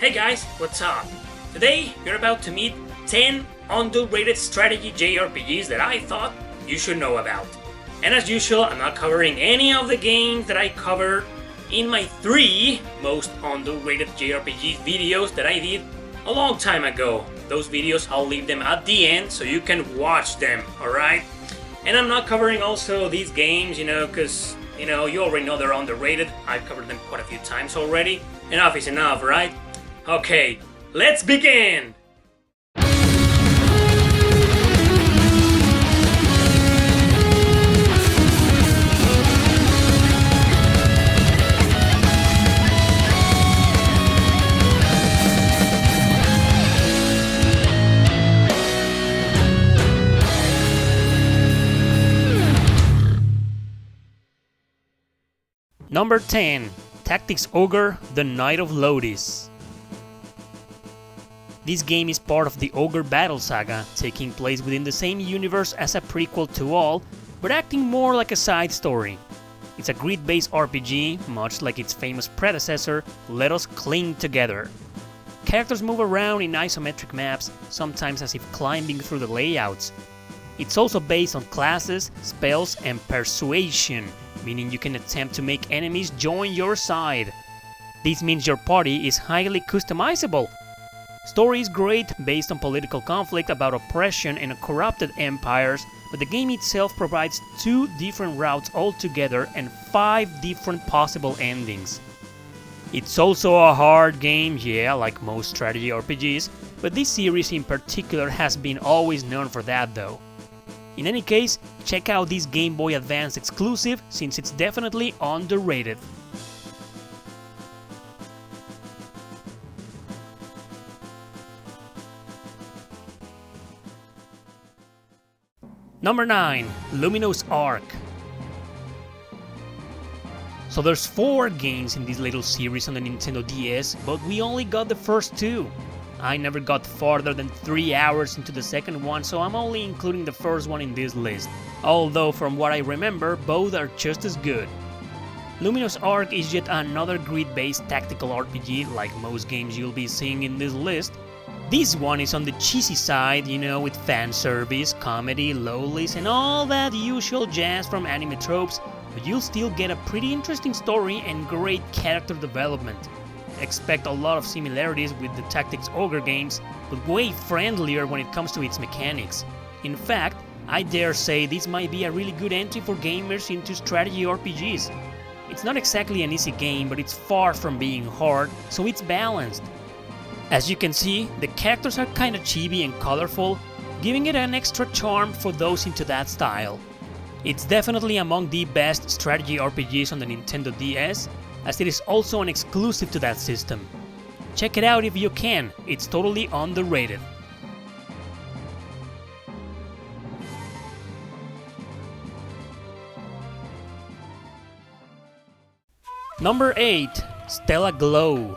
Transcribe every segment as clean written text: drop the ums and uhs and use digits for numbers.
Hey guys, what's up? Today you're about to meet 10 underrated strategy JRPGs that I thought you should know about. And as usual, I'm not covering any of the games that I covered in my 3 most underrated JRPGs videos that I did a long time ago. Those videos, I'll leave them at the end so you can watch them, alright? And I'm not covering also these games, because, you already know they're underrated. I've covered them quite a few times already. Enough is enough, right? Okay, let's begin! Number 10. Tactics Ogre, The Knight of Lodis. This game is part of the Ogre battle saga, taking place within the same universe as a prequel to all, but acting more like a side story. It's a grid-based RPG, much like its famous predecessor, Let Us Cling Together. Characters move around in isometric maps, sometimes as if climbing through the layouts. It's also based on classes, spells, and persuasion, meaning you can attempt to make enemies join your side. This means your party is highly customizable. Story is great, based on political conflict about oppression and corrupted empires, but the game itself provides 2 different routes altogether and 5 different possible endings. It's also a hard game, yeah, like most strategy RPGs, but this series in particular has been always known for that though. In any case, check out this Game Boy Advance exclusive, since it's definitely underrated. Number 9. Luminous Arc. So there's 4 games in this little series on the Nintendo DS, but we only got the first 2. I never got farther than 3 hours into the second one, so I'm only including the first one in this list. Although from what I remember, both are just as good. Luminous Arc is yet another grid-based tactical RPG like most games you'll be seeing in this list. This one is on the cheesy side, with fan service, comedy, lowlies, and all that usual jazz from anime tropes, but you'll still get a pretty interesting story and great character development. Expect a lot of similarities with the Tactics Ogre games, but way friendlier when it comes to its mechanics. In fact, I dare say this might be a really good entry for gamers into strategy RPGs. It's not exactly an easy game, but it's far from being hard, so it's balanced. As you can see, the characters are kinda chibi and colorful, giving it an extra charm for those into that style. It's definitely among the best strategy RPGs on the Nintendo DS, as it is also an exclusive to that system. Check it out if you can, it's totally underrated. Number 8. Stella Glow.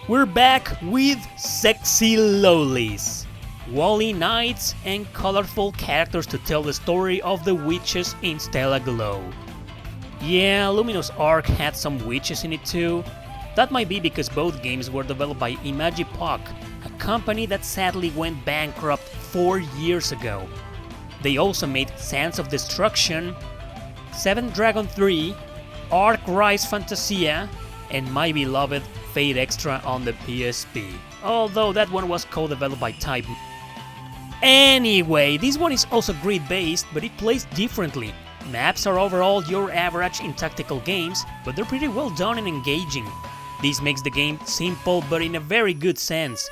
We're back with sexy lowlies, wally knights, and colorful characters to tell the story of the witches in Stella Glow. Yeah, Luminous Arc had some witches in it too. That might be because both games were developed by Imagipoc, a company that sadly went bankrupt 4 years ago. They also made Sands of Destruction, Seventh Dragon 3, Arc Rise Fantasia, and my beloved Fate Extra on the PSP, although that one was co-developed by Type. Anyway, this one is also grid-based, but it plays differently. Maps are overall your average in tactical games, but they're pretty well done and engaging. This makes the game simple, but in a very good sense.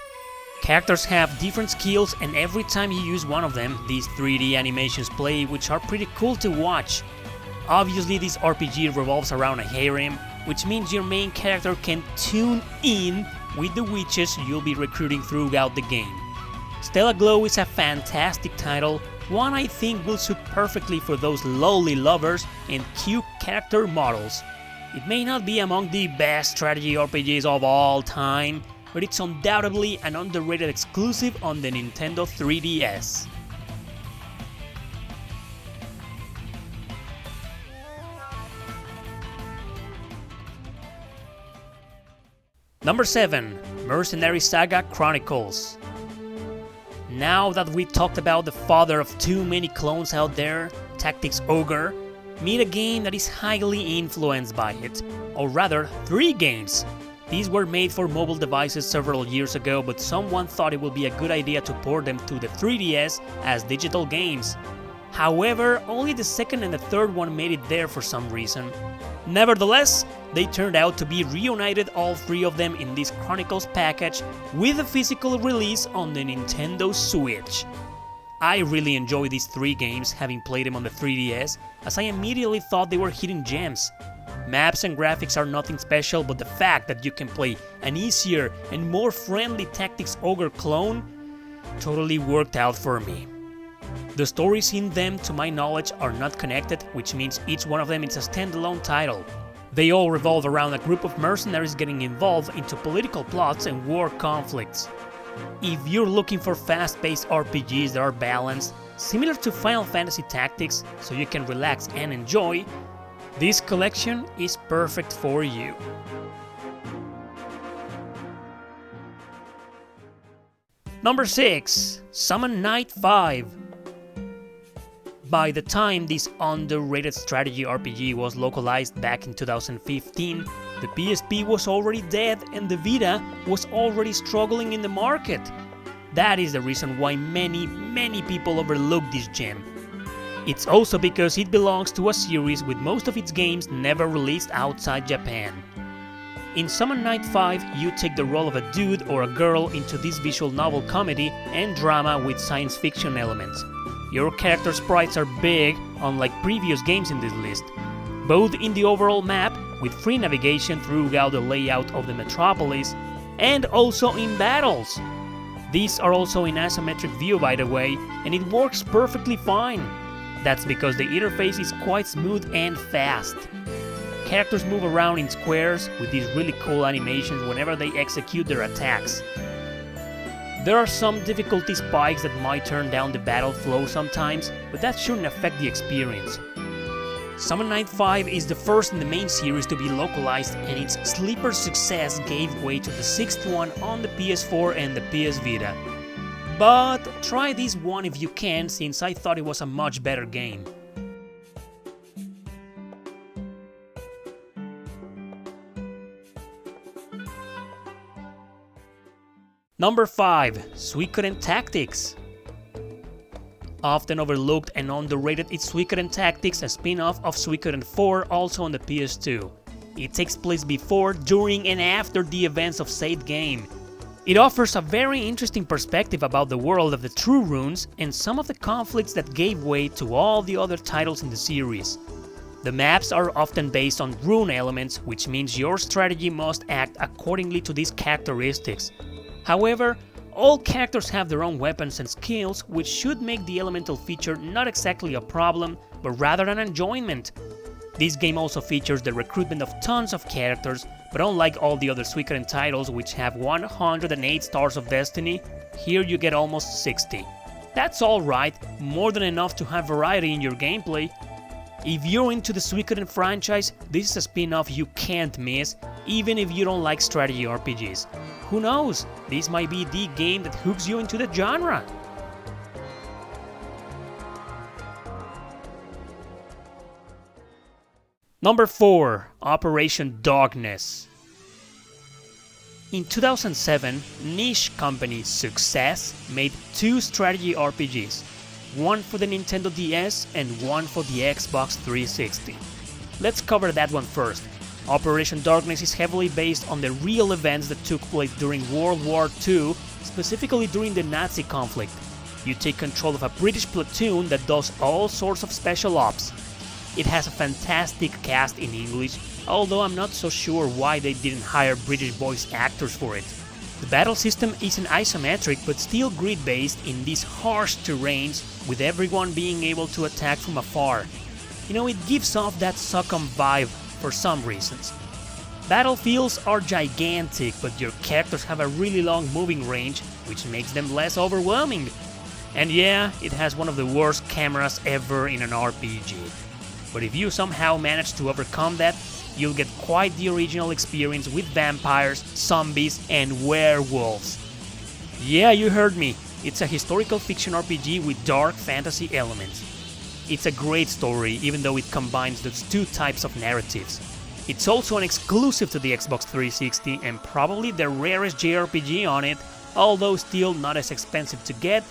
Characters have different skills, and every time you use one of them, these 3D animations play, which are pretty cool to watch. Obviously, this RPG revolves around a harem, which means your main character can tune in with the witches you'll be recruiting throughout the game. Stella Glow is a fantastic title, one I think will suit perfectly for those lowly lovers and cute character models. It may not be among the best strategy RPGs of all time, but it's undoubtedly an underrated exclusive on the Nintendo 3DS. Number 7. Mercenary Saga Chronicles. Now that we talked about the father of too many clones out there, Tactics Ogre, meet a game that is highly influenced by it, or rather 3 games. These were made for mobile devices several years ago, but someone thought it would be a good idea to port them to the 3DS as digital games. However, only the second and the third one made it there for some reason. Nevertheless, they turned out to be reunited, all 3 of them, in this Chronicles package with a physical release on the Nintendo Switch. I really enjoy these 3 games, having played them on the 3DS, as I immediately thought they were hidden gems. Maps and graphics are nothing special, but the fact that you can play an easier and more friendly Tactics Ogre clone totally worked out for me. The stories in them, to my knowledge, are not connected, which means each one of them is a standalone title. They all revolve around a group of mercenaries getting involved into political plots and war conflicts. If you're looking for fast-paced RPGs that are balanced, similar to Final Fantasy Tactics, so you can relax and enjoy, this collection is perfect for you. Number 6. Summon Night 5. By the time this underrated strategy RPG was localized back in 2015, the PSP was already dead and the Vita was already struggling in the market. That is the reason why many people overlook this gem. It's also because it belongs to a series with most of its games never released outside Japan. In Summon Night 5, you take the role of a dude or a girl into this visual novel comedy and drama with science fiction elements. Your character sprites are big, unlike previous games in this list, both in the overall map, with free navigation throughout the layout of the metropolis, and also in battles. These are also in isometric view, by the way, and it works perfectly fine. That's because the interface is quite smooth and fast. Characters move around in squares with these really cool animations whenever they execute their attacks. There are some difficulty spikes that might turn down the battle flow sometimes, but that shouldn't affect the experience. Summon Night 5 is the first in the main series to be localized, and its sleeper success gave way to the 6th one on the PS4 and the PS Vita. But try this one if you can, since I thought it was a much better game. Number 5. Suikoden Tactics. Often overlooked and underrated, it's Suikoden Tactics, a spin-off of Suikoden 4, also on the PS2. It takes place before, during, and after the events of said game. It offers a very interesting perspective about the world of the True Runes and some of the conflicts that gave way to all the other titles in the series. The maps are often based on rune elements, which means your strategy must act accordingly to these characteristics. However, all characters have their own weapons and skills, which should make the elemental feature not exactly a problem, but rather an enjoyment. This game also features the recruitment of tons of characters, but unlike all the other Suikoden titles which have 108 Stars of Destiny, here you get almost 60. That's alright, more than enough to have variety in your gameplay. If you're into the Suikoden franchise, this is a spin-off you can't miss, even if you don't like strategy RPGs. Who knows, this might be the game that hooks you into the genre. Number 4. Operation Darkness. In 2007, niche company Success made 2 strategy RPGs, one for the Nintendo DS and one for the Xbox 360. Let's cover that one first. Operation Darkness is heavily based on the real events that took place during World War II, specifically during the Nazi conflict. You take control of a British platoon that does all sorts of special ops. It has a fantastic cast in English, although I'm not so sure why they didn't hire British voice actors for it. The battle system isn't isometric but still grid-based in these harsh terrains, with everyone being able to attack from afar. You know, it gives off that SOCOM vibe for some reasons. Battlefields are gigantic, but your characters have a really long moving range, which makes them less overwhelming. And yeah, it has one of the worst cameras ever in an RPG. But if you somehow manage to overcome that, you'll get quite the original experience with vampires, zombies, and werewolves. Yeah, you heard me. It's a historical fiction RPG with dark fantasy elements. It's a great story, even though it combines those two types of narratives. It's also an exclusive to the Xbox 360 and probably the rarest JRPG on it, although still not as expensive to get,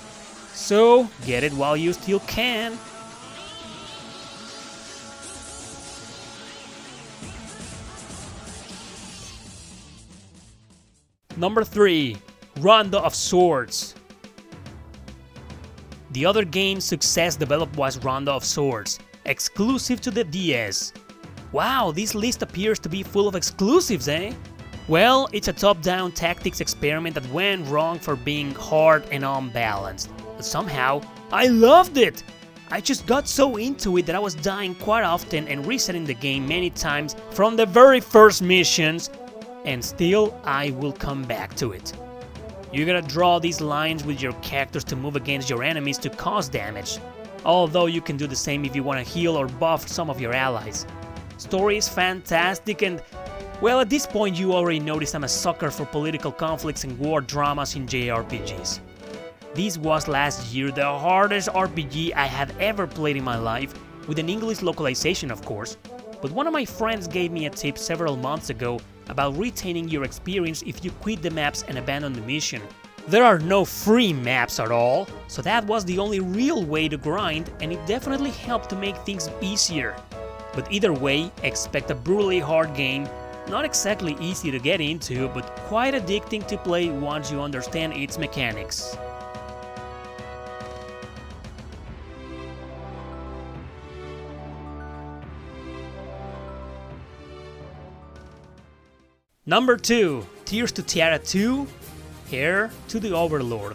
so get it while you still can. Number 3. Rondo of Swords. The other game's success developed was Rondo of Swords, exclusive to the DS. Wow, this list appears to be full of exclusives, eh? Well, it's a top-down tactics experiment that went wrong for being hard and unbalanced. But somehow, I loved it! I just got so into it that I was dying quite often and resetting the game many times from the very first missions, and still I will come back to it. You gotta draw these lines with your characters to move against your enemies to cause damage, although you can do the same if you wanna heal or buff some of your allies. Story is fantastic and, well, at this point you already noticed I'm a sucker for political conflicts and war dramas in JRPGs. This was last year the hardest RPG I had ever played in my life, with an English localization of course, but one of my friends gave me a tip several months ago about retaining your experience if you quit the maps and abandon the mission. There are no free maps at all, so that was the only real way to grind, and it definitely helped to make things easier. But either way, expect a brutally hard game, not exactly easy to get into, but quite addicting to play once you understand its mechanics. Number 2. Tears to Tiara 2, Heir to the Overlord.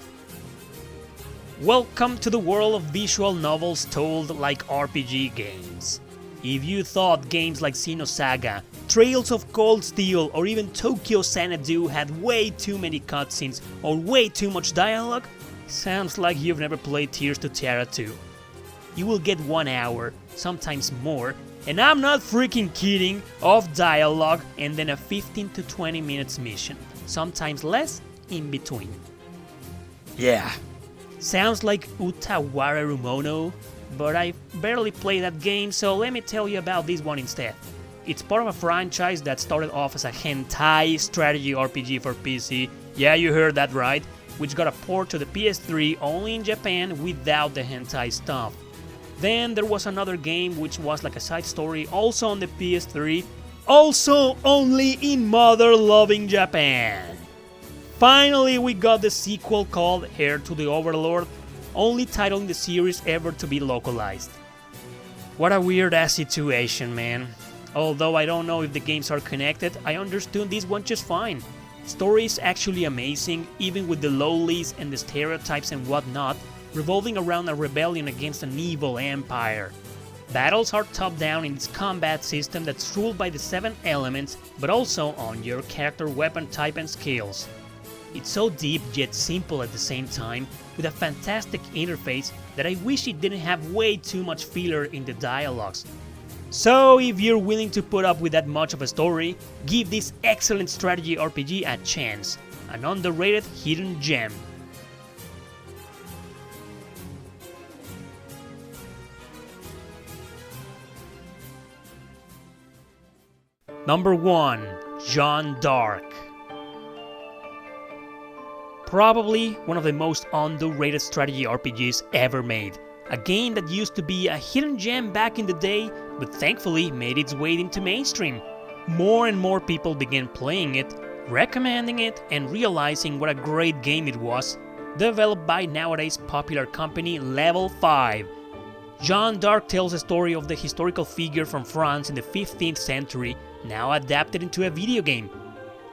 Welcome to the world of visual novels told like RPG games. If you thought games like Saga, Trails of Cold Steel or even Tokyo Xanadu had way too many cutscenes or way too much dialogue, sounds like you've never played Tears to Tiara 2. You will get 1 hour, sometimes more, and I'm not freaking kidding, of dialogue and then a 15 to 20 minutes mission, sometimes less in between. Yeah, sounds like Utawara Rumono, but I barely play that game, so let me tell you about this one instead. It's part of a franchise that started off as a hentai strategy RPG for PC, yeah you heard that right, which got a port to the PS3 only in Japan without the hentai stuff. Then there was another game which was like a side story also on the PS3, also only in mother-loving Japan. Finally we got the sequel called Heir to the Overlord, only title in the series ever to be localized. What a weird ass situation, man. Although I don't know if the games are connected, I understood this one just fine. Story is actually amazing, even with the lowlies and the stereotypes and whatnot, revolving around a rebellion against an evil empire. Battles are top-down in its combat system that's ruled by the 7 elements, but also on your character weapon type and skills. It's so deep yet simple at the same time, with a fantastic interface that I wish it didn't have way too much filler in the dialogues. So if you're willing to put up with that much of a story, give this excellent strategy RPG a chance, an underrated hidden gem. Number 1. dArc. Probably one of the most underrated strategy RPGs ever made. A game that used to be a hidden gem back in the day, but thankfully made its way into mainstream. More and more people began playing it, recommending it, and realizing what a great game it was, developed by nowadays popular company Level 5. dArc tells the story of the historical figure from France in the 15th century, now adapted into a video game.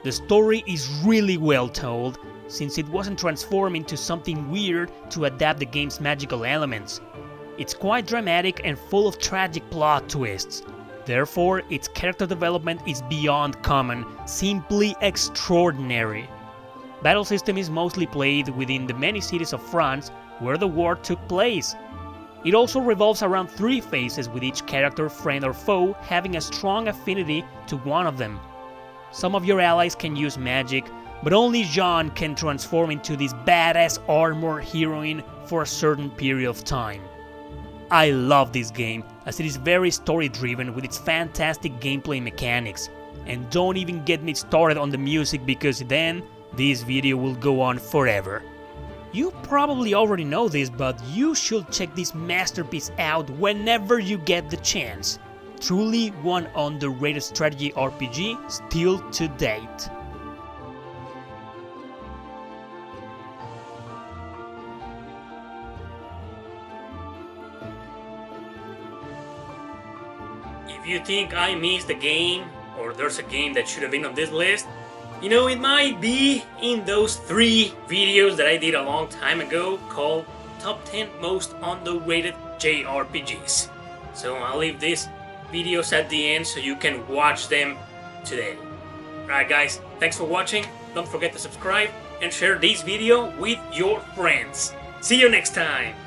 The story is really well told, since it wasn't transformed into something weird to adapt the game's magical elements. It's quite dramatic and full of tragic plot twists. Therefore, its character development is beyond common, simply extraordinary. Battle system is mostly played within the many cities of France where the war took place. It also revolves around 3 phases, with each character, friend or foe, having a strong affinity to one of them. Some of your allies can use magic, but only Jean can transform into this badass armor heroine for a certain period of time. I love this game, as it is very story driven with its fantastic gameplay mechanics. And don't even get me started on the music, because then this video will go on forever. You probably already know this, but you should check this masterpiece out whenever you get the chance. Truly one underrated strategy RPG still to date. If you think I missed a game, or there's a game that should have been on this list, you know, it might be in those 3 videos that I did a long time ago called Top 10 Most Underrated JRPGs. So I'll leave these videos at the end so you can watch them today. Alright guys, thanks for watching. Don't forget to subscribe and share this video with your friends. See you next time!